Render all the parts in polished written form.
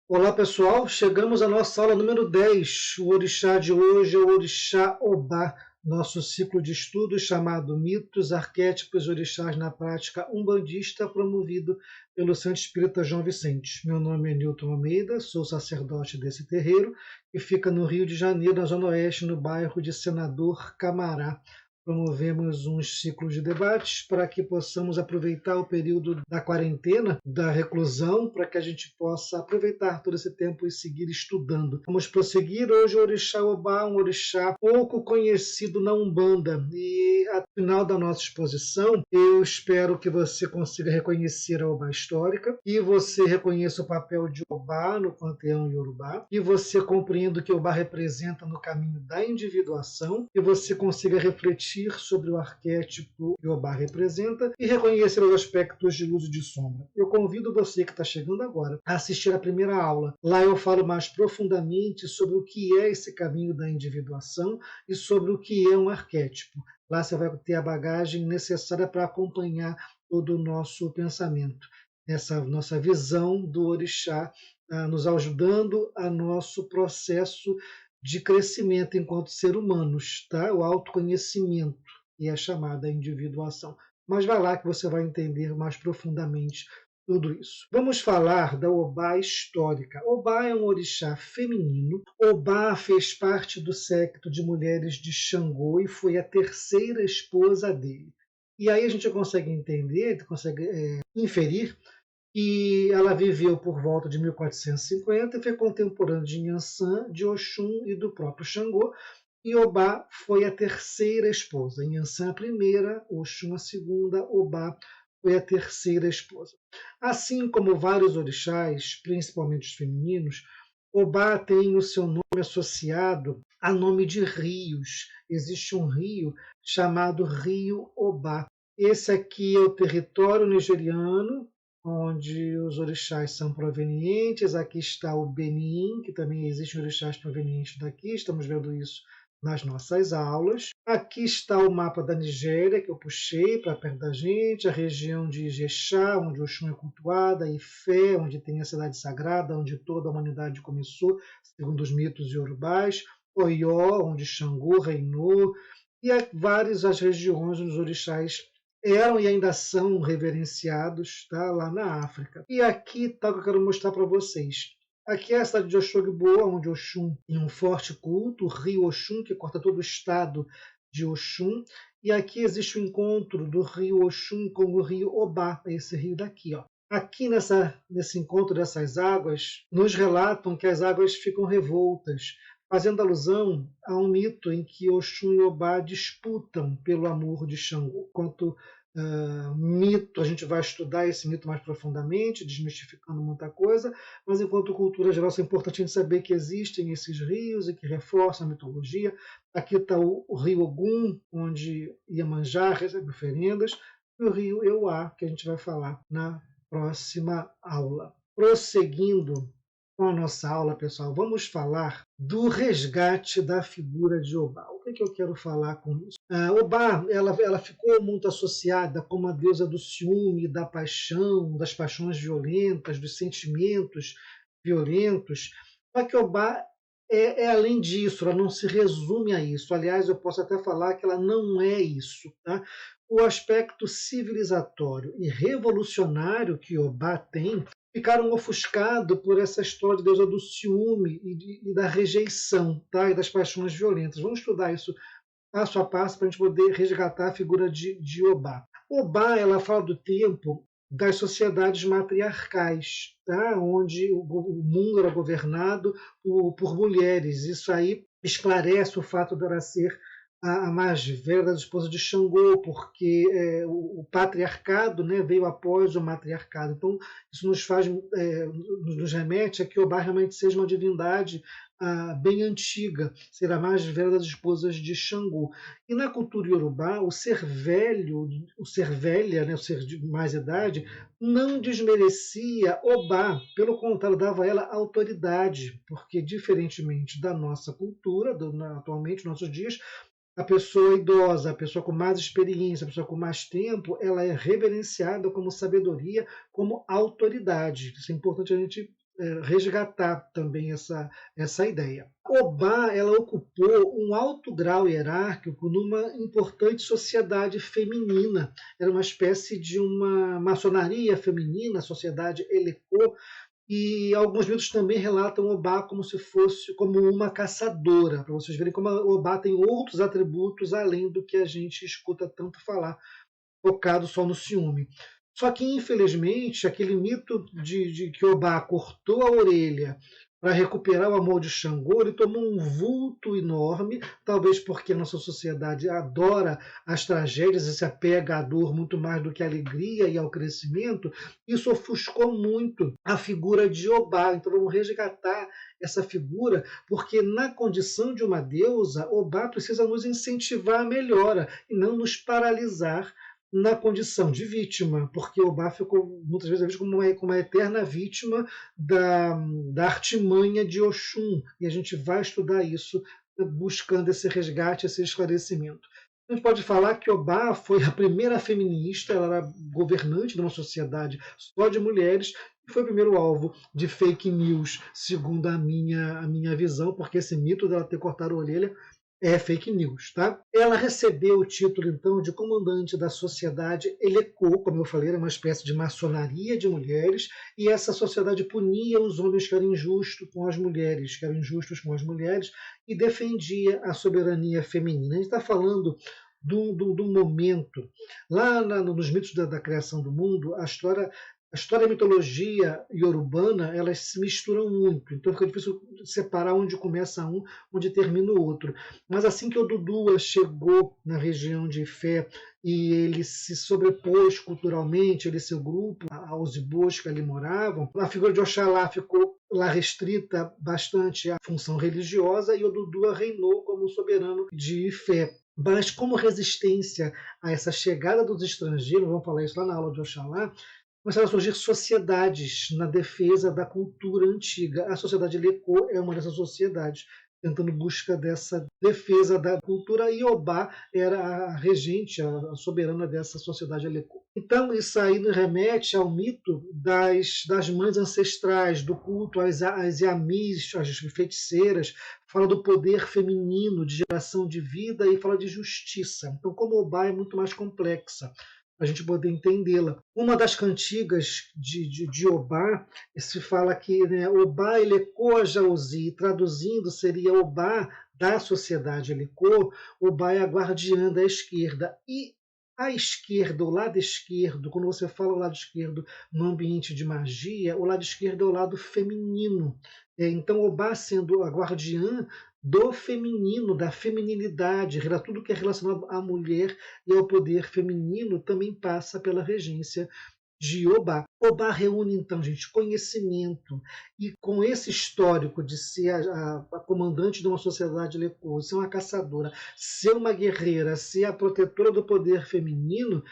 Olá pessoal, chegamos à nossa aula número 10. O orixá de hoje é o orixá Obá, nosso ciclo de estudos chamado Mitos, Arquétipos e Orixás na Prática Umbandista, promovido pelo Santo Espírita João Vicente. Meu nome é Newton Almeida, sou sacerdote desse terreiro, que fica no Rio de Janeiro, na Zona Oeste, no bairro de Senador Camará. Promovemos uns ciclos de debates para que possamos aproveitar o período da quarentena, da reclusão, para que a gente possa aproveitar todo esse tempo e seguir estudando. Vamos prosseguir hoje o orixá Obá, um orixá pouco conhecido na Umbanda. E ao final da nossa exposição, eu espero que você consiga reconhecer a Obá histórica, e você reconheça o papel de Obá no panteão Yorubá, e você compreenda o que Obá representa no caminho da individuação, e você consiga refletir sobre o arquétipo que Obá representa e reconhecer os aspectos de luz e de sombra. Eu convido você que está chegando agora a assistir a primeira aula. Lá eu falo mais profundamente sobre o que é esse caminho da individuação e sobre o que é um arquétipo. Lá você vai ter a bagagem necessária para acompanhar todo o nosso pensamento, essa nossa visão do orixá, nos ajudando a nosso processo de crescimento enquanto ser humanos, tá? O autoconhecimento e a chamada individuação. Mas vai lá que você vai entender mais profundamente tudo isso. Vamos falar da Obá histórica. Obá é um orixá feminino. Obá fez parte do séquito de mulheres de Xangô e foi a terceira esposa dele. E aí a gente consegue entender, consegue inferir e ela viveu por volta de 1450 e foi contemporânea de Nhansan, de Oxum e do próprio Xangô. E Obá foi a terceira esposa. Nhansan a primeira, Oxum a segunda, Obá foi a terceira esposa. Assim como vários orixás, principalmente os femininos, Obá tem o seu nome associado a nome de rios. Existe um rio chamado Rio Obá. Esse aqui é o território nigeriano, onde os orixás são provenientes. Aqui está o Benin, que também existem orixás provenientes daqui, estamos vendo isso nas nossas aulas. Aqui está o mapa da Nigéria, que eu puxei para perto da gente, a região de Ijexá, onde Oxum é cultuada, Ifé, onde tem a cidade sagrada, onde toda a humanidade começou, segundo os mitos iorubás, Oió, onde Xangô reinou, e há várias as regiões onde os orixás eram e ainda são reverenciados, tá, lá na África. E aqui tá o que eu quero mostrar para vocês. Aqui é a cidade de Oxogboa, onde Oxum tem um forte culto, o rio Oxum, que corta todo o estado de Oxum. E aqui existe o encontro do rio Oxum com o rio Obá, esse rio daqui, ó. Aqui nesse encontro dessas águas, nos relatam que as águas ficam revoltas, fazendo alusão a um mito em que Oxum e Obá disputam pelo amor de Xangô. Quanto mito, a gente vai estudar esse mito mais profundamente, desmistificando muita coisa, mas enquanto cultura geral é importante a gente saber que existem esses rios e que reforçam a mitologia. Aqui está o rio Ogum, onde Iemanjá recebe oferendas, e o rio Euá, que a gente vai falar na próxima aula. Prosseguindo com a nossa aula, pessoal, vamos falar do resgate da figura de Obá. O que eu quero falar com isso? Obá, ela ficou muito associada como a deusa do ciúme, da paixão, das paixões violentas, dos sentimentos violentos. Só que Obá é além disso, ela não se resume a isso. Aliás, eu posso até falar que ela não é isso. Tá? O aspecto civilizatório e revolucionário que Obá tem ficaram ofuscados por essa história de deusa do ciúme e da rejeição, tá? E das paixões violentas. Vamos estudar isso passo a passo para a gente poder resgatar a figura de Obá. Obá, ela fala do tempo das sociedades matriarcais, tá? Onde o mundo era governado por mulheres. Isso aí esclarece o fato dela ser a mais velha das esposas de Xangô, porque o patriarcado, né, veio após o matriarcado. Então, isso nos remete a que Obá realmente seja uma divindade bem antiga, ser a mais velha das esposas de Xangô. E na cultura iorubá, o ser velho, o ser velha, né, o ser de mais idade, não desmerecia Obá, pelo contrário, dava a ela autoridade, porque, diferentemente da nossa cultura, atualmente, nos nossos dias, a pessoa idosa, a pessoa com mais experiência, a pessoa com mais tempo, ela é reverenciada como sabedoria, como autoridade. Isso é importante a gente resgatar também essa ideia. Obá, ela ocupou um alto grau hierárquico numa importante sociedade feminina. Era uma espécie de uma maçonaria feminina, a sociedade Elecô, e alguns mitos também relatam Obá como se fosse como uma caçadora, para vocês verem como a Obá tem outros atributos além do que a gente escuta tanto falar, focado só no ciúme. Só que, infelizmente, aquele mito de que Obá cortou a orelha para recuperar o amor de Xangô, ele tomou um vulto enorme, talvez porque a nossa sociedade adora as tragédias e se apega à dor muito mais do que à alegria e ao crescimento. Isso ofuscou muito a figura de Obá. Então vamos resgatar essa figura, porque na condição de uma deusa, Obá precisa nos incentivar à melhora e não nos paralisar na condição de vítima, porque Obá ficou muitas vezes visto como uma eterna vítima da artimanha de Oxum, e a gente vai estudar isso buscando esse resgate, esse esclarecimento. A gente pode falar que Obá foi a primeira feminista, ela era governante de uma sociedade só de mulheres, e foi o primeiro alvo de fake news, segundo a minha visão, porque esse mito dela ter cortado a orelha é fake news, tá? Ela recebeu o título, então, de comandante da sociedade Elecô, como eu falei, era uma espécie de maçonaria de mulheres, e essa sociedade punia os homens que eram injustos com as mulheres, e defendia a soberania feminina. A gente está falando de um momento, lá nos mitos da criação do mundo, a história e a mitologia iorubana, elas se misturam muito, então fica difícil separar onde começa um, onde termina o outro. Mas assim que Oduduwa chegou na região de Ifé e ele se sobrepôs culturalmente, ele e seu grupo, aos ibôs que ali moravam, a figura de Oxalá ficou lá restrita bastante à função religiosa e Oduduwa reinou como soberano de Ifé. Mas como resistência a essa chegada dos estrangeiros, vamos falar isso lá na aula de Oxalá, começaram a surgir sociedades na defesa da cultura antiga. A sociedade Lecô é uma dessas sociedades, tentando busca dessa defesa da cultura, e Obá era a regente, a soberana dessa sociedade Lecô. Então, isso aí nos remete ao mito das mães ancestrais, do culto às Yamis, às feiticeiras, fala do poder feminino, de geração de vida, e fala de justiça. Então, como Obá é muito mais complexa, para a gente poder entendê-la. Uma das cantigas de Obá, se fala que, né, Obá Elecô Jauzi, traduzindo seria Obá da sociedade Elecô, Obá é a guardiã da esquerda. E à esquerda, o lado esquerdo, quando você fala o lado esquerdo no ambiente de magia, o lado esquerdo é o lado feminino. Então, Obá sendo a guardiã do feminino, da feminilidade, tudo que é relacionado à mulher e ao poder feminino também passa pela regência de Obá. Obá reúne, então, gente, conhecimento, e com esse histórico de ser a comandante de uma sociedade Lecô, ser uma caçadora, ser uma guerreira, ser a protetora do poder feminino,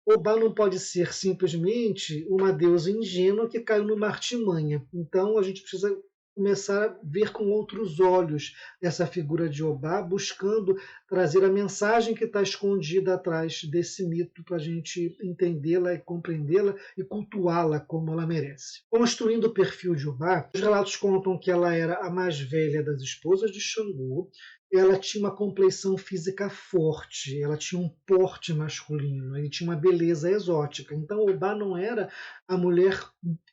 Obá não pode ser simplesmente uma deusa ingênua que caiu numa artimanha. Então, a gente precisa começar a ver com outros olhos essa figura de Obá, buscando trazer a mensagem que está escondida atrás desse mito para a gente entendê-la e compreendê-la e cultuá-la como ela merece. Construindo o perfil de Obá, os relatos contam que ela era a mais velha das esposas de Xangô, ela tinha uma compleição física forte, ela tinha um porte masculino, ele tinha uma beleza exótica. Então, Obá não era a mulher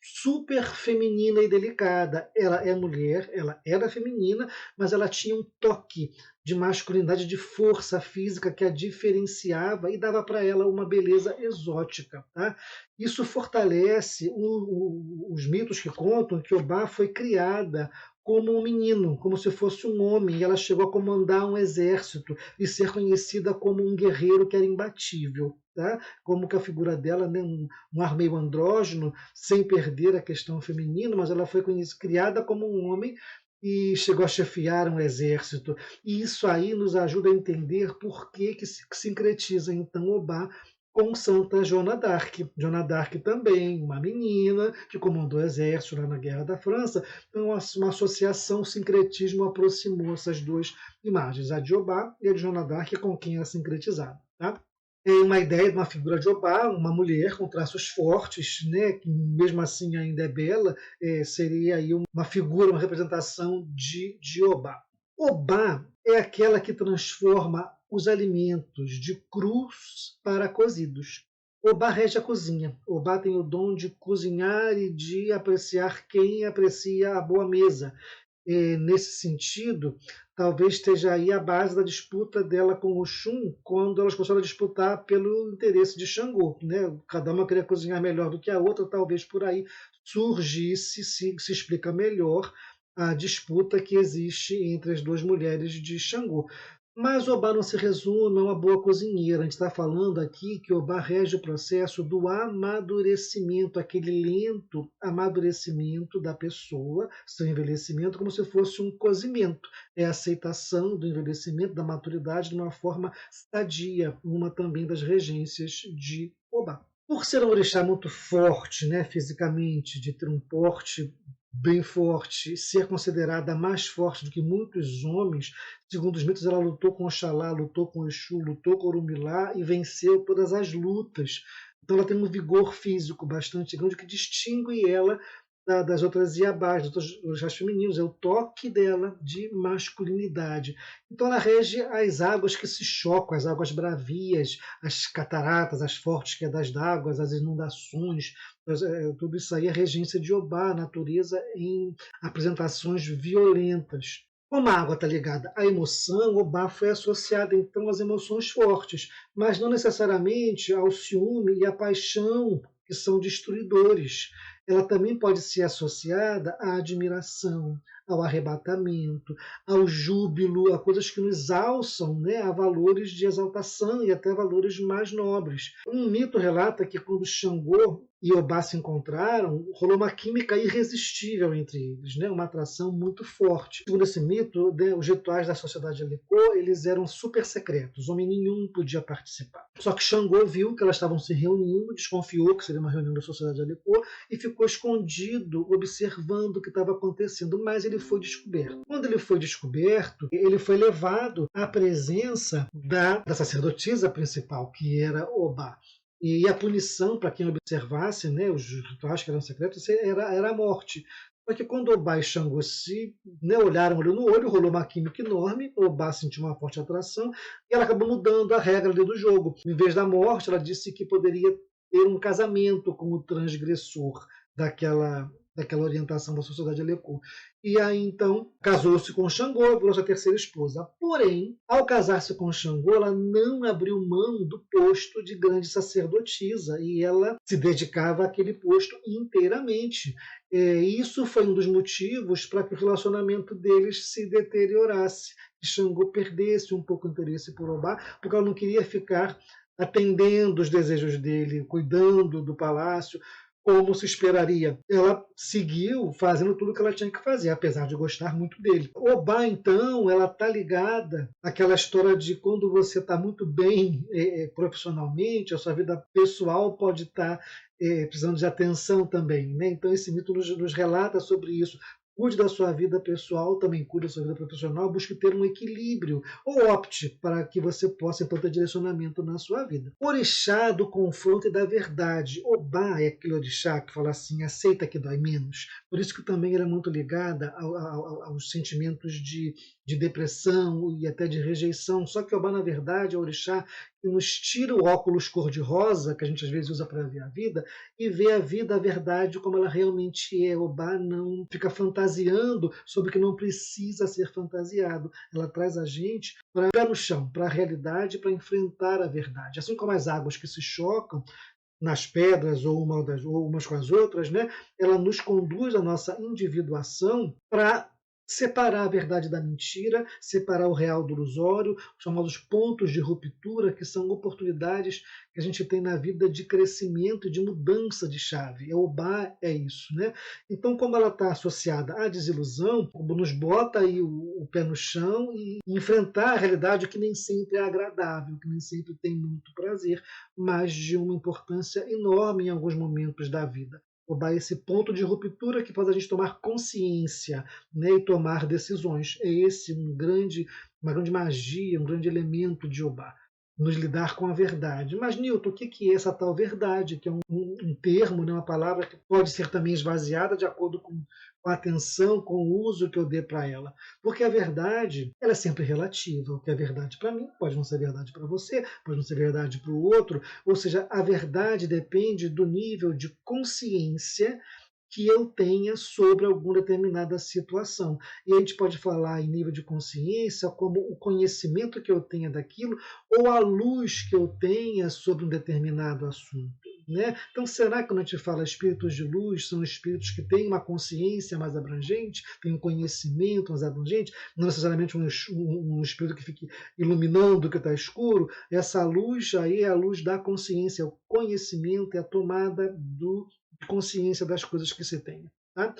super feminina e delicada. Ela é mulher, ela era feminina, mas ela tinha um toque de masculinidade, de força física que a diferenciava e dava para ela uma beleza exótica. Tá? Isso fortalece os mitos que contam que Obá foi criada como um menino, como se fosse um homem, e ela chegou a comandar um exército e ser conhecida como um guerreiro que era imbatível. Tá? Como que a figura dela, né, um ar meio andrógeno, sem perder a questão feminina, mas ela foi criada como um homem e chegou a chefiar um exército. E isso aí nos ajuda a entender por que se sincretiza, então, Obá com Santa Joana d'Arc. Joana d'Arc também, uma menina que comandou o exército lá na Guerra da França. Então, uma associação, um sincretismo aproximou essas duas imagens, a de Obá e a de Joana d'Arc, com quem era sincretizada. Tá? É uma ideia de uma figura de Obá, uma mulher com traços fortes, né, que mesmo assim ainda é bela, seria aí uma figura, uma representação de Obá. Obá é aquela que transforma os alimentos de crus para cozidos. Obá rege a cozinha. Obá tem o dom de cozinhar e de apreciar quem aprecia a boa mesa. Nesse sentido, talvez esteja aí a base da disputa dela com o Xun, quando elas começaram a disputar pelo interesse de Xangô. Né? Cada uma queria cozinhar melhor do que a outra, talvez por aí surgisse, se explica melhor, a disputa que existe entre as duas mulheres de Xangô. Mas Obá não se resume a uma boa cozinheira. A gente está falando aqui que Obá rege o processo do amadurecimento, aquele lento amadurecimento da pessoa, seu envelhecimento, como se fosse um cozimento. É a aceitação do envelhecimento, da maturidade, de uma forma sadia, uma também das regências de Obá. Por ser um orixá muito forte, né, fisicamente, de ter um porte bem forte, ser considerada mais forte do que muitos homens, segundo os mitos, ela lutou com Oxalá, lutou com Exu, lutou com Orumilá e venceu todas as lutas. Então ela tem um vigor físico bastante grande que distingue ela das outras Iabás, dos outros orixás femininos, é o toque dela de masculinidade. Então ela rege as águas que se chocam, as águas bravias, as cataratas, as fortes quedas d'água, as inundações, tudo isso aí é regência de Obá, a natureza em apresentações violentas. Como a água está ligada à emoção, Obá foi associada então às emoções fortes, mas não necessariamente ao ciúme e à paixão, que são destruidores. Ela também pode ser associada à admiração, ao arrebatamento, ao júbilo, a coisas que nos alçam, né, a valores de exaltação e até valores mais nobres. Um mito relata que quando Xangô e Obá se encontraram, rolou uma química irresistível entre eles, né? Uma atração muito forte. Segundo esse mito, né, os rituais da sociedade Alecô, eles eram super secretos, homem nenhum podia participar. Só que Xangô viu que elas estavam se reunindo, desconfiou que seria uma reunião da sociedade Alecô e ficou escondido, observando o que estava acontecendo, mas ele foi descoberto. Quando ele foi descoberto, ele foi levado à presença da sacerdotisa principal, que era Obá. E a punição para quem observasse, né, os rituais que eram secretos, era a morte. Porque quando Obá e Xangô se, né, olharam olho no olho, rolou uma química enorme, Obá sentiu uma forte atração e ela acabou mudando a regra ali do jogo. Em vez da morte, ela disse que poderia ter um casamento com o transgressor daquela orientação da sociedade Alecô. E aí, então, casou-se com Xangô, virou sua terceira esposa. Porém, ao casar-se com Xangô, ela não abriu mão do posto de grande sacerdotisa e ela se dedicava àquele posto inteiramente. Isso foi um dos motivos para que o relacionamento deles se deteriorasse. Xangô perdesse um pouco o interesse por Obá, porque ela não queria ficar atendendo os desejos dele, cuidando do palácio, como se esperaria. Ela seguiu fazendo tudo o que ela tinha que fazer, apesar de gostar muito dele. Obá, então, ela está ligada àquela história de quando você está muito bem profissionalmente, a sua vida pessoal pode estar precisando de atenção também. Né? Então, esse mito nos relata sobre isso. Cuide da sua vida pessoal, também cuide da sua vida profissional, busque ter um equilíbrio, ou opte para que você possa então ter direcionamento na sua vida. Orixá do confronto e da verdade. Obá é aquele orixá que fala assim, aceita que dói menos. Por isso que também era muito ligada aos sentimentos de depressão e até de rejeição. Só que Obá, na verdade, é o orixá que nos tira o óculos cor-de-rosa, que a gente às vezes usa para ver a vida, e vê a vida, a verdade, como ela realmente é. Obá não fica fantasiando sobre o que não precisa ser fantasiado. Ela traz a gente para o pé no chão, para a realidade, para enfrentar a verdade. Assim como as águas que se chocam nas pedras ou umas com as outras, né? Ela nos conduz à nossa individuação para separar a verdade da mentira, separar o real do ilusório, os famosos pontos de ruptura, que são oportunidades que a gente tem na vida de crescimento e de mudança de chave. Obá é isso, né? Então, como ela está associada à desilusão, nos bota aí o pé no chão e enfrentar a realidade que nem sempre é agradável, que nem sempre tem muito prazer, mas de uma importância enorme em alguns momentos da vida. Obá é esse ponto de ruptura que faz a gente tomar consciência, né, e tomar decisões. É esse uma grande magia, um grande elemento de Obá. nos lidar com a verdade. Mas, Newton, o que é essa tal verdade? Que é um termo, né, uma palavra que pode ser também esvaziada de acordo com a atenção, com o uso que eu dê para ela. Porque a verdade, ela é sempre relativa. O que é verdade para mim pode não ser verdade para você, pode não ser verdade para o outro. Ou seja, a verdade depende do nível de consciência que eu tenha sobre alguma determinada situação. E a gente pode falar em nível de consciência como o conhecimento que eu tenha daquilo ou a luz que eu tenha sobre um determinado assunto. Né? Então, será que quando a gente fala espíritos de luz, são espíritos que têm uma consciência mais abrangente, têm um conhecimento mais abrangente, não necessariamente um espírito que fique iluminando o que está escuro? Essa luz aí é a luz da consciência, é o conhecimento, é a tomada de consciência das coisas que se tem. Tá?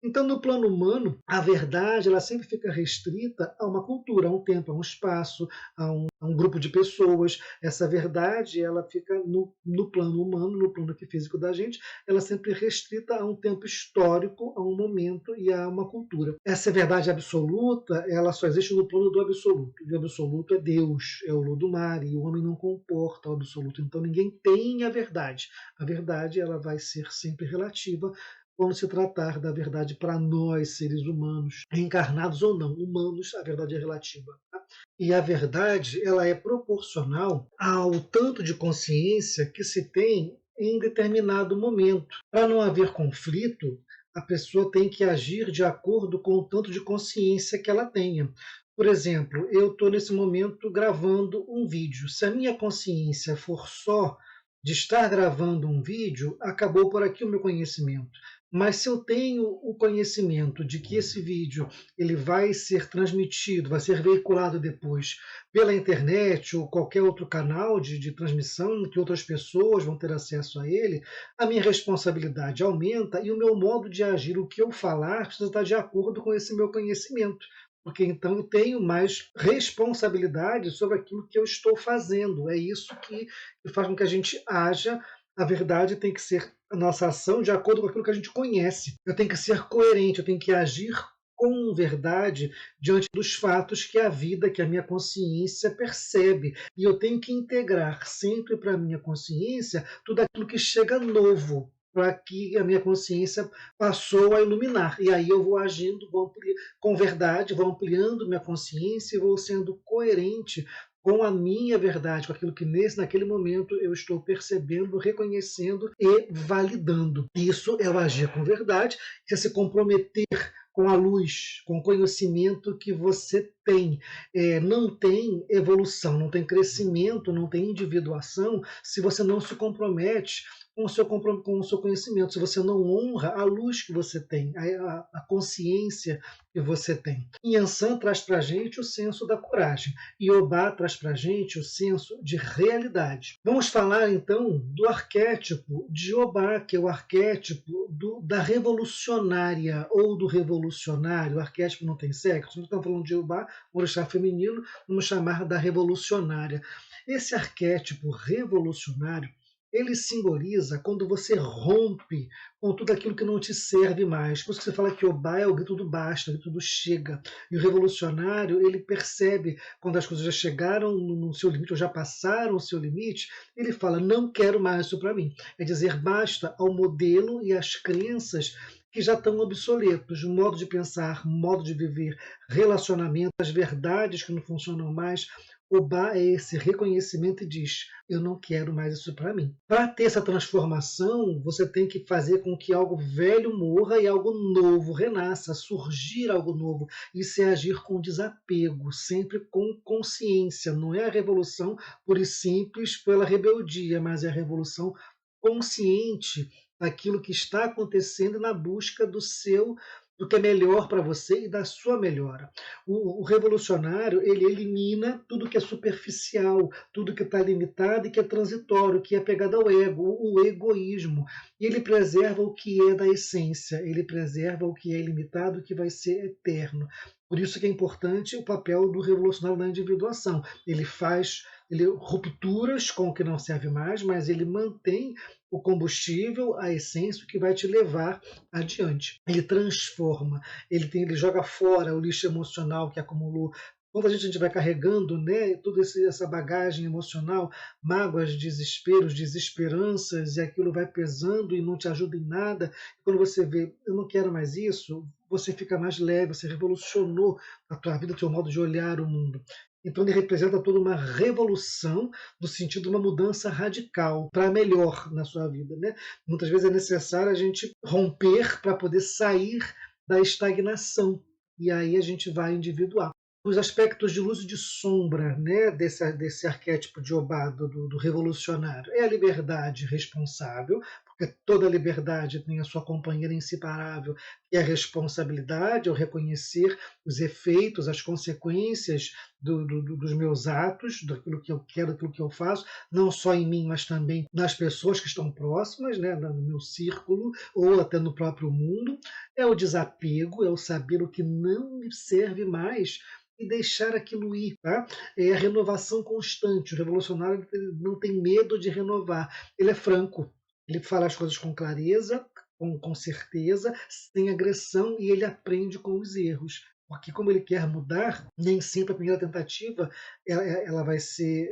Então, no plano humano, a verdade ela sempre fica restrita a uma cultura, a um tempo, a um espaço, a um grupo de pessoas. Essa verdade ela fica no plano humano, no plano físico da gente, ela é sempre restrita a um tempo histórico, a um momento e a uma cultura. Essa verdade absoluta, ela só existe no plano do absoluto. E o absoluto é Deus, é o Lodumare, e o homem não comporta o absoluto. Então, ninguém tem a verdade. A verdade ela vai ser sempre relativa quando se tratar da verdade para nós, seres humanos, encarnados ou não, humanos, a verdade é relativa. Tá? E a verdade ela é proporcional ao tanto de consciência que se tem em determinado momento. Para não haver conflito, a pessoa tem que agir de acordo com o tanto de consciência que ela tenha. Por exemplo, eu estou nesse momento gravando um vídeo. Se a minha consciência for só de estar gravando um vídeo, acabou por aqui o meu conhecimento. Mas se eu tenho o conhecimento de que esse vídeo ele vai ser transmitido, vai ser veiculado depois pela internet ou qualquer outro canal de transmissão, que outras pessoas vão ter acesso a ele, a minha responsabilidade aumenta e o meu modo de agir, o que eu falar, precisa estar de acordo com esse meu conhecimento. Porque então eu tenho mais responsabilidade sobre aquilo que eu estou fazendo. É isso que faz com que a gente haja. A verdade tem que ser a nossa ação de acordo com aquilo que a gente conhece. Eu tenho que ser coerente, eu tenho que agir com verdade diante dos fatos que a vida, que a minha consciência percebe. E eu tenho que integrar sempre para a minha consciência tudo aquilo que chega novo, para que a minha consciência passou a iluminar. E aí eu vou agindo com verdade, vou ampliando minha consciência e vou sendo coerente com a minha verdade, com aquilo que naquele momento eu estou percebendo, reconhecendo e validando. Isso é o agir com verdade, que é se comprometer com a luz, com o conhecimento que você tem. Não tem evolução, não tem crescimento, não tem individuação se você não se compromete com o seu conhecimento, se você não honra a luz que você tem, a consciência que você tem. Yansan traz para a gente o senso da coragem. Iobá traz para a gente o senso de realidade. Vamos falar então do arquétipo de Iobá, que é o arquétipo da revolucionária ou do revolucionário. O arquétipo não tem sexo. Nós estamos falando de Iobá, orixá feminino, vamos chamar da revolucionária. Esse arquétipo revolucionário ele simboliza quando você rompe com tudo aquilo que não te serve mais. Por isso que você fala que Obá é o grito do basta, o grito do chega. E o revolucionário, ele percebe quando as coisas já chegaram no seu limite, ou já passaram o seu limite, ele fala, não quero mais isso para mim. É dizer basta ao modelo e às crenças que já estão obsoletos, modo de pensar, modo de viver, relacionamento, as verdades que não funcionam mais. Obá é esse reconhecimento e diz, eu não quero mais isso para mim. Para ter essa transformação, você tem que fazer com que algo velho morra e algo novo renasça, surgir algo novo. Isso é agir com desapego, sempre com consciência. Não é a revolução pura e simples pela rebeldia, mas é a revolução consciente daquilo que está acontecendo na busca do que é melhor para você e da sua melhora. O revolucionário, ele elimina tudo que é superficial, tudo que está limitado e que é transitório, que é pegado ao ego, o egoísmo. E ele preserva o que é da essência, ele preserva o que é ilimitado, o que vai ser eterno. Por isso que é importante o papel do revolucionário na individuação. Ele faz rupturas com o que não serve mais, mas ele mantém o combustível, a essência, que vai te levar adiante. Ele transforma, ele joga fora o lixo emocional que acumulou Quando a gente vai carregando, né, toda essa bagagem emocional, mágoas, desesperos, desesperanças, e aquilo vai pesando e não te ajuda em nada, quando você vê, eu não quero mais isso, você fica mais leve, você revolucionou a tua vida, o teu modo de olhar o mundo. Então ele representa toda uma revolução no sentido de uma mudança radical para melhor na sua vida, né? Muitas vezes é necessário a gente romper para poder sair da estagnação. E aí a gente vai individuar. Os aspectos de luz e de sombra, né, desse arquétipo de Obado, do revolucionário, é a liberdade responsável, porque toda liberdade tem a sua companheira inseparável, que é a responsabilidade, ao reconhecer os efeitos, as consequências dos meus atos, daquilo que eu quero, daquilo que eu faço, não só em mim, mas também nas pessoas que estão próximas, né, no meu círculo, ou até no próprio mundo. É o desapego, é o saber o que não me serve mais e deixar aquilo ir. Tá? É a renovação constante. O revolucionário não tem medo de renovar. Ele é franco. Ele fala as coisas com clareza, com certeza, sem agressão, e ele aprende com os erros. Porque como ele quer mudar, nem sempre a primeira tentativa ela vai ser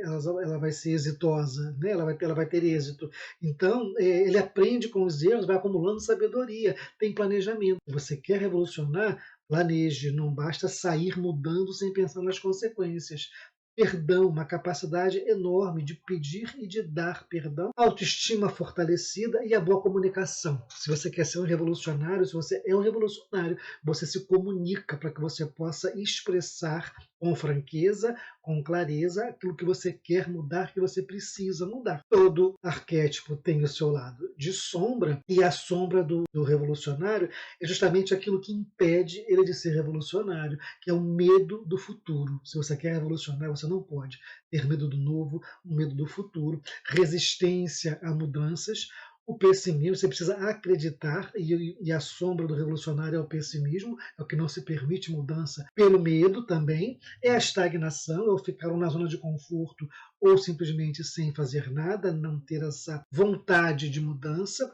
exitosa, né? Ela vai ter êxito. Então, ele aprende com os erros, vai acumulando sabedoria, tem planejamento. Se você quer revolucionar, planeje, não basta sair mudando sem pensar nas consequências. Perdão, uma capacidade enorme de pedir e de dar perdão, autoestima fortalecida e a boa comunicação. Se você quer ser um revolucionário, se você é um revolucionário, você se comunica para que você possa expressar com franqueza, com clareza, aquilo que você quer mudar, que você precisa mudar. Todo arquétipo tem o seu lado de sombra, e a sombra do revolucionário é justamente aquilo que impede ele de ser revolucionário, que é o medo do futuro. Se você quer revolucionar, você não pode ter medo do novo, medo do futuro, resistência a mudanças. O pessimismo, você precisa acreditar, e a sombra do revolucionário é o pessimismo, é o que não se permite mudança pelo medo também, é a estagnação, é o ficar na zona de conforto ou simplesmente sem fazer nada, não ter essa vontade de mudança.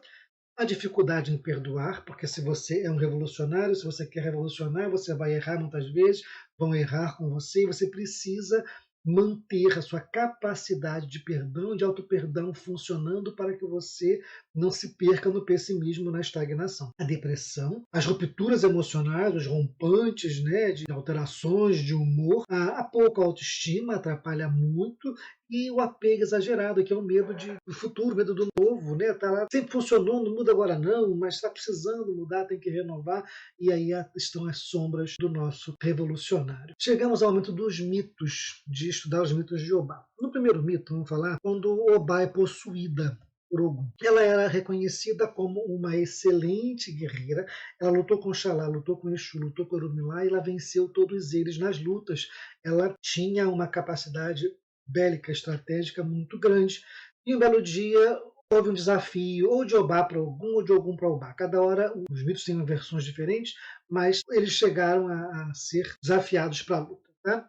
A dificuldade em perdoar, porque se você é um revolucionário, se você quer revolucionar, você vai errar muitas vezes, vão errar com você, e você precisa manter a sua capacidade de perdão, de auto-perdão funcionando para que você não se perca no pessimismo, na estagnação. A depressão, as rupturas emocionais, os rompantes, né, de alterações de humor, a pouca autoestima atrapalha muito, e o apego exagerado, que é o medo do futuro, medo do novo, né? Tá lá, sempre funcionou, não muda agora não, mas está precisando mudar, tem que renovar, e aí estão as sombras do nosso revolucionário. Chegamos ao momento dos mitos, de estudar os mitos de Obá. No primeiro mito, vamos falar quando Obá é possuída por Ogum. Ela era reconhecida como uma excelente guerreira, ela lutou com Xalá, lutou com Exu, lutou com Orumilá, e ela venceu todos eles nas lutas. Ela tinha uma capacidade bélica estratégica muito grande. E um belo dia houve um desafio ou de Obá para Ogum ou de Ogum para Obá. Cada hora os mitos têm versões diferentes, mas eles chegaram a ser desafiados para a luta. Tá?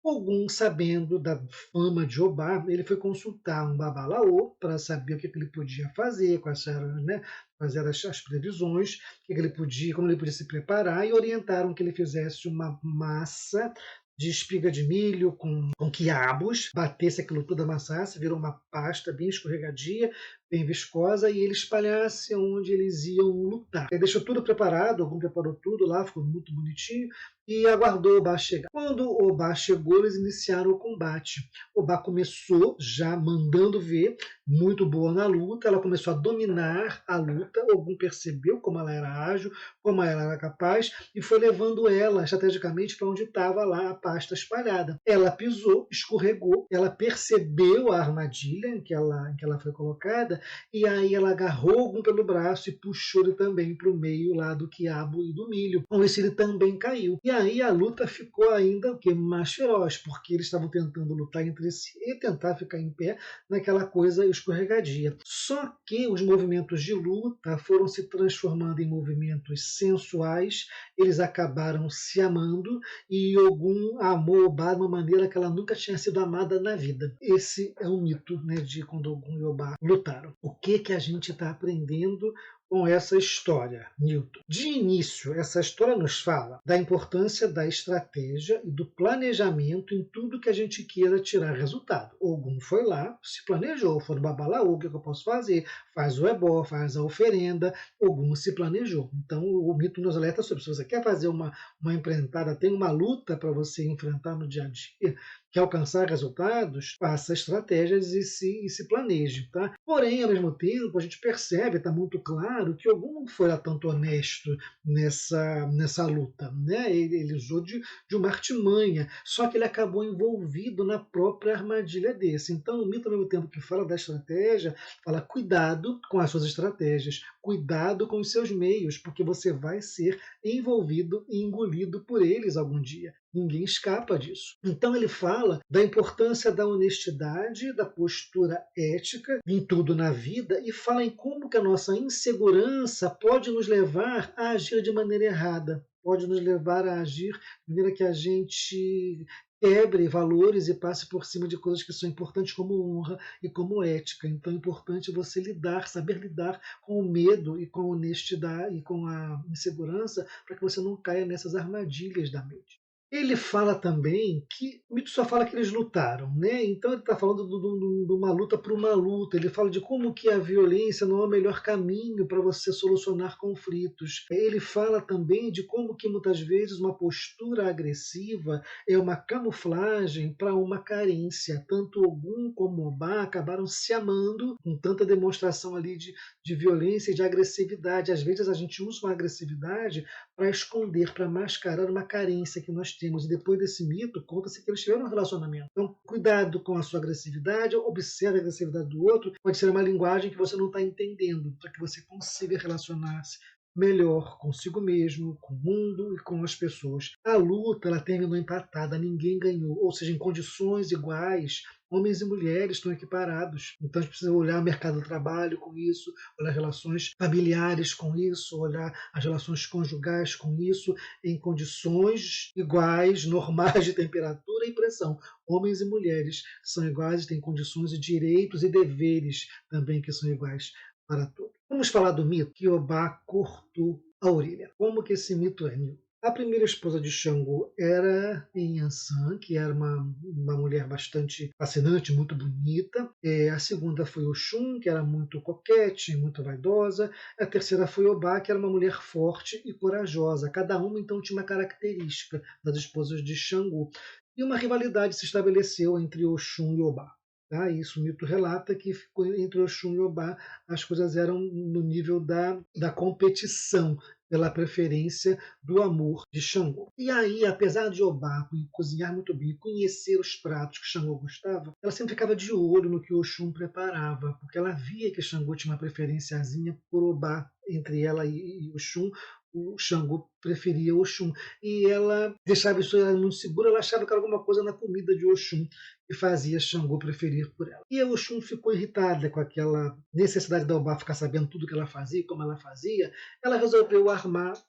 Ogum, sabendo da fama de Obá, ele foi consultar um babalaô para saber o que ele podia fazer, quais eram, né, as previsões, ele podia, como ele podia se preparar, e orientaram que ele fizesse uma massa de espiga de milho com quiabos, batesse aquilo tudo, amassasse, virou uma pasta bem escorregadia, bem viscosa, e ele espalhasse onde eles iam lutar. Ele deixou tudo preparado, Ogum preparou tudo lá, ficou muito bonitinho, e aguardou Obá chegar. Quando Obá chegou, eles iniciaram o combate. Obá começou já mandando ver, muito boa na luta, ela começou a dominar a luta, Ogum percebeu como ela era ágil, como ela era capaz, e foi levando ela estrategicamente para onde estava lá a pasta espalhada. Ela pisou, escorregou, ela percebeu a armadilha em que ela foi colocada, e aí ela agarrou Ogum pelo braço e puxou ele também para o meio lá do quiabo e do milho. Com isso ele também caiu. E aí a luta ficou ainda mais feroz, porque eles estavam tentando lutar entre si e tentar ficar em pé naquela coisa escorregadia. Só que os movimentos de luta foram se transformando em movimentos sensuais, eles acabaram se amando, e Ogum amou Obá de uma maneira que ela nunca tinha sido amada na vida. Esse é um mito, né, de quando Ogum e Obá lutaram. O que a gente está aprendendo com essa história, Newton? De início, essa história nos fala da importância da estratégia e do planejamento em tudo que a gente queira tirar resultado. Ogum foi lá, se planejou, foi no Babalaú, o que eu posso fazer? Faz o ebó, faz a oferenda, Ogum se planejou. Então o mito nos alerta sobre, se você quer fazer uma empreitada, tem uma luta para você enfrentar no dia a dia, quer alcançar resultados, faça estratégias e se planeje. Tá? Porém, ao mesmo tempo, a gente percebe, está muito claro, que Ogum não foi lá tanto honesto nessa luta. Né? Ele usou de uma artimanha, só que ele acabou envolvido na própria armadilha desse. Então, o mito, ao mesmo tempo que fala da estratégia, fala cuidado com as suas estratégias, cuidado com os seus meios, porque você vai ser envolvido e engolido por eles algum dia. Ninguém escapa disso. Então ele fala da importância da honestidade, da postura ética em tudo na vida e fala em como que a nossa insegurança pode nos levar a agir de maneira errada, pode nos levar a agir de maneira que a gente quebre valores e passe por cima de coisas que são importantes como honra e como ética. Então é importante você saber lidar com o medo e com a honestidade e com a insegurança para que você não caia nessas armadilhas da mente. Ele fala também que o mito só fala que eles lutaram, né? Então ele está falando de uma luta por uma luta. Ele fala de como que a violência não é o melhor caminho para você solucionar conflitos. Ele fala também de como que muitas vezes uma postura agressiva é uma camuflagem para uma carência. Tanto Ogum como Obá acabaram se amando com tanta demonstração ali de violência e de agressividade. Às vezes a gente usa uma agressividade para esconder, para mascarar uma carência que nós temos. E depois desse mito, conta-se que eles tiveram um relacionamento. Então, cuidado com a sua agressividade, observe a agressividade do outro. Pode ser uma linguagem que você não está entendendo, para que você consiga relacionar-se melhor consigo mesmo, com o mundo e com as pessoas. A luta ela terminou empatada, ninguém ganhou, ou seja, em condições iguais, homens e mulheres estão equiparados. Então a gente precisa olhar o mercado do trabalho com isso, olhar relações familiares com isso, olhar as relações conjugais com isso, em condições iguais, normais de temperatura e pressão. Homens e mulheres são iguais, têm condições e direitos e deveres também que são iguais para todos. Vamos falar do mito que Obá cortou a orelha. Como que esse mito é, Nil? A primeira esposa de Xangô era Yansan, que era uma mulher bastante fascinante, muito bonita. A segunda foi Oxum, que era muito coquete, muito vaidosa. A terceira foi Obá, que era uma mulher forte e corajosa. Cada uma, então, tinha uma característica das esposas de Xangô. E uma rivalidade se estabeleceu entre Oxum e Obá. Tá? Isso o mito relata que entre Oxum e Obá as coisas eram no nível da competição pela preferência do amor de Xangô. E aí, apesar de Obá cozinhar muito bem, conhecer os pratos que Xangô gostava, ela sempre ficava de olho no que Oxum preparava, porque ela via que Xangô tinha uma preferenciazinha por Obá. Entre ela e Oxum, o Xangô preferia Oxum. E ela deixava isso muito segura, ela achava que era alguma coisa na comida de Oxum que fazia Xangô preferir por ela. E a Oxum ficou irritada com aquela necessidade da Obá ficar sabendo tudo que ela fazia, como ela fazia. Ela resolveu armar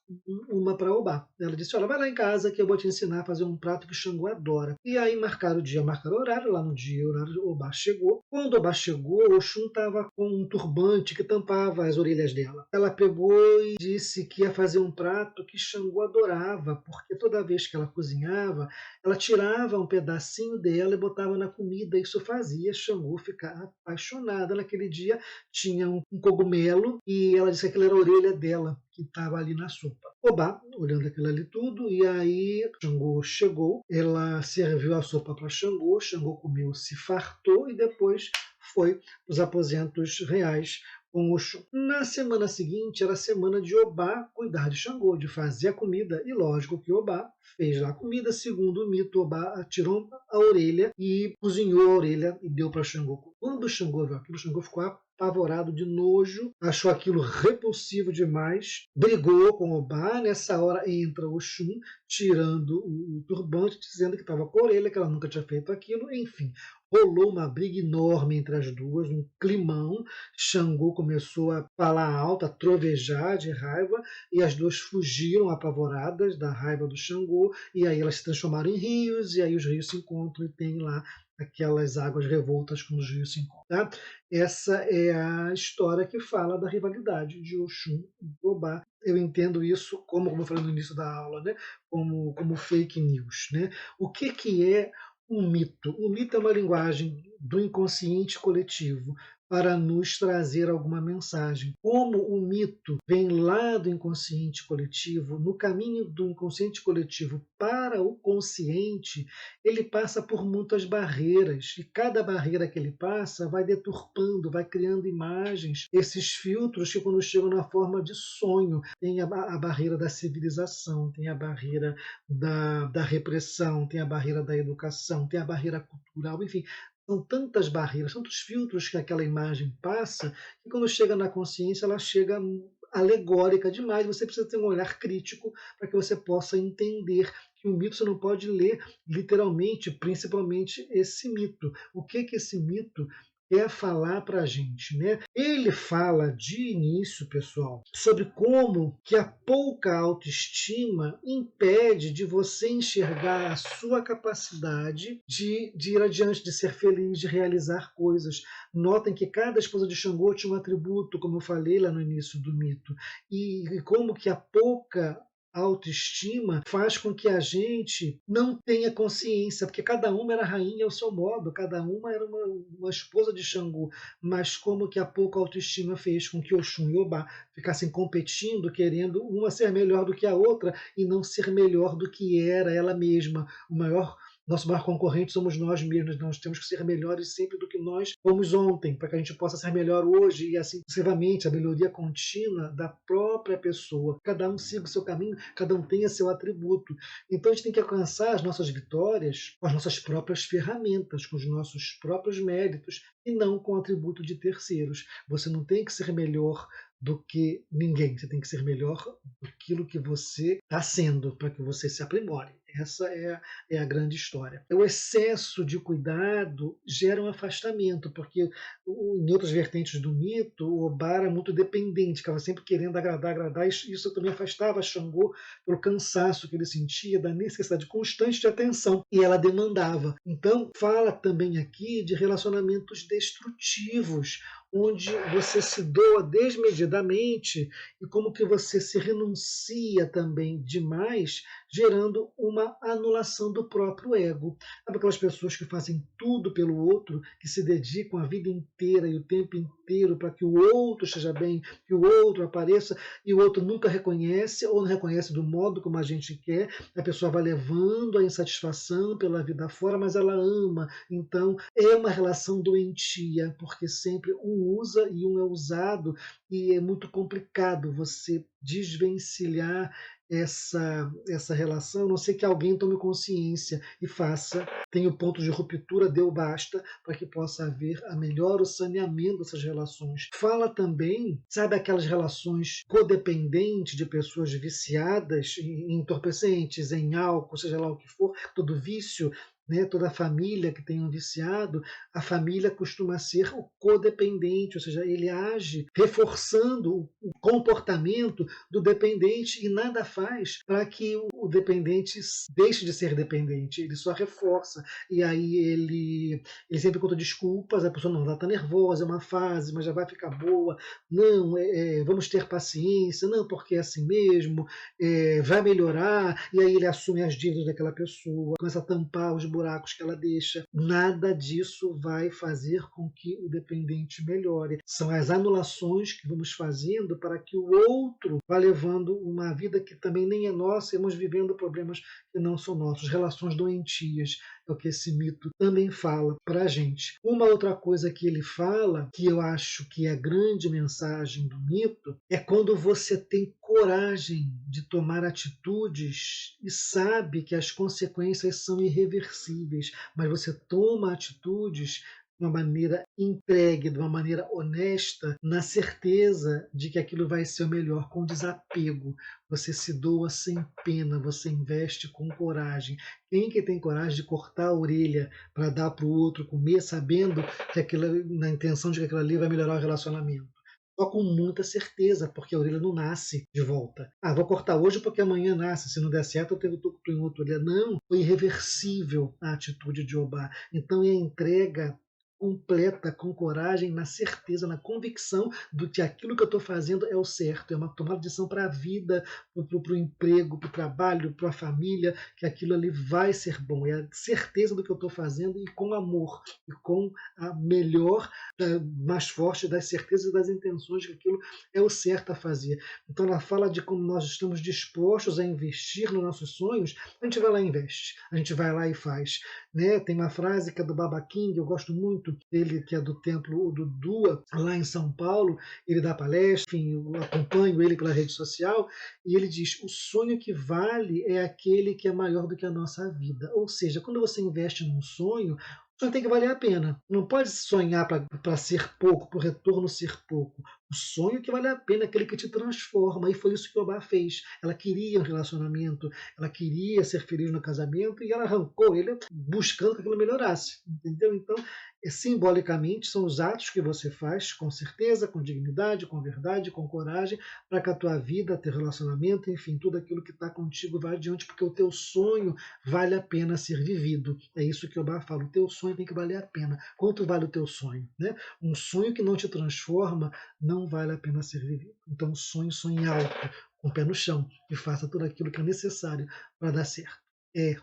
uma para Obá. Ela disse, olha, vai lá em casa que eu vou te ensinar a fazer um prato que Xangô adora. E aí marcaram o dia, marcaram o horário. Lá no dia, o horário, Obá chegou. Quando Obá chegou, Oxum estava com um turbante que tampava as orelhas dela. Ela pegou e disse que ia fazer um prato que Xangô adorava, porque toda vez que ela cozinhava, ela tirava um pedacinho dela e botava na comida. Isso fazia Xangô ficar apaixonada. Naquele dia tinha um cogumelo e ela disse que aquilo era a orelha dela que estava ali na sopa. Obá, olhando aquilo ali tudo, e aí Xangô chegou, ela serviu a sopa para Xangô, Xangô comeu, se fartou e depois foi para os aposentos reais com Oxum. Na semana seguinte era a semana de Obá cuidar de Xangô, de fazer a comida, e lógico que Obá fez lá a comida. Segundo o mito, Obá tirou a orelha e cozinhou a orelha e deu para Xangô. Quando Xangô viu aquilo, Xangô ficou apavorado de nojo, achou aquilo repulsivo demais, brigou com Obá. Nessa hora entra Oxum, tirando o turbante, dizendo que estava com a orelha, que ela nunca tinha feito aquilo, enfim. Rolou uma briga enorme entre as duas, um climão. Xangô começou a falar alto, a trovejar de raiva, e as duas fugiram apavoradas da raiva do Xangô, e aí elas se transformaram em rios, e aí os rios se encontram e tem lá aquelas águas revoltas quando os rios se encontram. Tá? Essa é a história que fala da rivalidade de Oxum e Obá. Eu entendo isso, como eu falei no início da aula, né? como fake news. Né? O que é um mito? O mito é uma linguagem do inconsciente coletivo para nos trazer alguma mensagem. Como o mito vem lá do inconsciente coletivo, no caminho do inconsciente coletivo para o consciente, ele passa por muitas barreiras, e cada barreira que ele passa vai deturpando, vai criando imagens, esses filtros que quando chegam na forma de sonho, tem a barreira da civilização, tem a barreira da repressão, tem a barreira da educação, tem a barreira cultural, enfim, são tantas barreiras, tantos filtros que aquela imagem passa, que quando chega na consciência, ela chega alegórica demais. Você precisa ter um olhar crítico para que você possa entender que o mito você não pode ler literalmente, principalmente esse mito. O que esse mito quer falar para a gente, né? Ele fala de início, pessoal, sobre como que a pouca autoestima impede de você enxergar a sua capacidade de ir adiante, de ser feliz, de realizar coisas. Notem que cada esposa de Xangô tinha um atributo, como eu falei lá no início do mito, e como que a pouca autoestima faz com que a gente não tenha consciência, porque cada uma era rainha ao seu modo, cada uma era uma esposa de Xangô, mas como que a pouca autoestima fez com que Oxum e Obá ficassem competindo, querendo uma ser melhor do que a outra e não ser melhor do que era ela mesma. Nosso maior concorrente somos nós mesmos. Nós temos que ser melhores sempre do que nós fomos ontem, para que a gente possa ser melhor hoje e assim sucessivamente, a melhoria contínua da própria pessoa. Cada um siga o seu caminho, cada um tenha seu atributo. Então a gente tem que alcançar as nossas vitórias com as nossas próprias ferramentas, com os nossos próprios méritos e não com o atributo de terceiros. Você não tem que ser melhor do que ninguém. Você tem que ser melhor do que você está sendo, para que você se aprimore. Essa é a grande história. O excesso de cuidado gera um afastamento, porque em outras vertentes do mito, o Obá era muito dependente, ficava sempre querendo agradar, e isso também afastava Xangô pelo cansaço que ele sentia, da necessidade constante de atenção, e ela demandava. Então, fala também aqui de relacionamentos destrutivos, onde você se doa desmedidamente e como que você se renuncia também demais, gerando uma anulação do próprio ego. Sabe aquelas pessoas que fazem tudo pelo outro, que se dedicam a vida inteira e o tempo inteiro para que o outro esteja bem, que o outro apareça, e o outro nunca reconhece ou não reconhece do modo como a gente quer, a pessoa vai levando a insatisfação pela vida fora, mas ela ama. Então é uma relação doentia, porque sempre um usa e um é usado, e é muito complicado você desvencilhar essa relação, a não ser que alguém tome consciência e faça, tenha o ponto de ruptura, deu basta, para que possa haver a melhor saneamento dessas relações. Fala também, sabe aquelas relações codependentes de pessoas viciadas em entorpecentes, em álcool, seja lá o que for, todo vício, né, toda família que tem um viciado, a família costuma ser o codependente, ou seja, ele age reforçando o comportamento do dependente e nada faz para que o dependente deixe de ser dependente, ele só reforça. E aí ele sempre conta desculpas, a pessoa não está nervosa, é uma fase, mas já vai ficar boa, não, vamos ter paciência, não, porque é assim mesmo, vai melhorar, e aí ele assume as dívidas daquela pessoa, começa a tampar os buracos que ela deixa. Nada disso vai fazer com que o dependente melhore. São as anulações que vamos fazendo para que o outro vá levando uma vida que também nem é nossa e vamos vivendo problemas que não são nossos. Relações doentias é o que esse mito também fala para a gente. Uma outra coisa que ele fala, que eu acho que é a grande mensagem do mito, é quando você tem coragem de tomar atitudes e sabe que as consequências são irreversíveis, mas você toma atitudes de uma maneira entregue, de uma maneira honesta, na certeza de que aquilo vai ser o melhor, com desapego. Você se doa sem pena, você investe com coragem. Quem que tem coragem de cortar a orelha para dar para o outro comer, sabendo que aquilo, na intenção de que aquilo ali vai melhorar o relacionamento? só com muita certeza, porque a orelha não nasce de volta. Ah, vou cortar hoje porque amanhã nasce. Se não der certo, eu tenho tucutu em outra orelha. Não, foi irreversível a atitude de Obá. Então é a entrega completa, com coragem, na certeza, na convicção do que aquilo que eu estou fazendo é o certo, é uma tomada de decisão para a vida, para o emprego, para o trabalho, para a família, que aquilo ali vai ser bom. É a certeza do que eu estou fazendo e com amor, e com a melhor, mais forte das certezas e das intenções que aquilo é o certo a fazer. Então ela fala de como nós estamos dispostos a investir nos nossos sonhos, a gente vai lá e investe, a gente vai lá e faz. Né? Tem uma frase que é do Baba King, eu gosto muito dele, que é do templo do Dua, lá em São Paulo. Ele dá palestra, enfim, eu acompanho ele pela rede social, e ele diz: o sonho que vale é aquele que é maior do que a nossa vida. Ou seja, quando você investe num sonho, o sonho tem que valer a pena. Não pode sonhar para ser pouco, para o retorno ser pouco. O sonho que vale a pena é aquele que te transforma. E foi isso que Obá fez. Ela queria um relacionamento, ela queria ser feliz no casamento, e ela arrancou ele buscando que aquilo melhorasse. Entendeu? Então, simbolicamente, são os atos que você faz com certeza, com dignidade, com verdade, com coragem, para que a tua vida, teu relacionamento, enfim, tudo aquilo que está contigo vá adiante, porque o teu sonho vale a pena ser vivido. É isso que Obá fala: o teu sonho tem que valer a pena. Quanto vale o teu sonho? Né? Um sonho que não te transforma não vale a pena ser vivido. Então, sonhe alto, com o pé no chão, e faça tudo aquilo que é necessário para dar certo.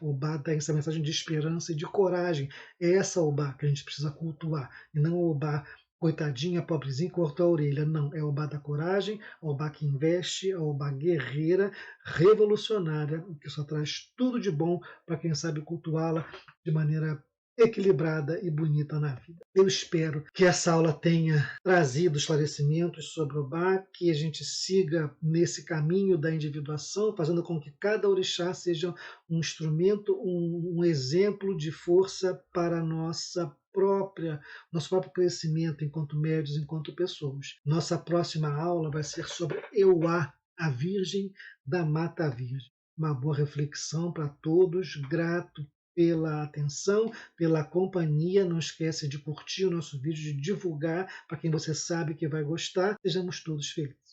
Obá dá essa mensagem de esperança e de coragem. É essa Obá que a gente precisa cultuar, e não o Obá coitadinha, pobrezinha, cortou a orelha. Não, é o Obá da coragem, o Obá que investe, a Obá guerreira, revolucionária, que só traz tudo de bom para quem sabe cultuá-la de maneira equilibrada e bonita na vida. Eu espero que essa aula tenha trazido esclarecimentos sobre o Obá, que a gente siga nesse caminho da individuação, fazendo com que cada orixá seja um instrumento, um exemplo de força para a nosso próprio crescimento enquanto médios, enquanto pessoas. Nossa próxima aula vai ser sobre Euá, a Virgem da Mata Virgem. Uma boa reflexão para todos, grato pela atenção, pela companhia. Não esquece de curtir o nosso vídeo, de divulgar para quem você sabe que vai gostar. Sejamos todos felizes.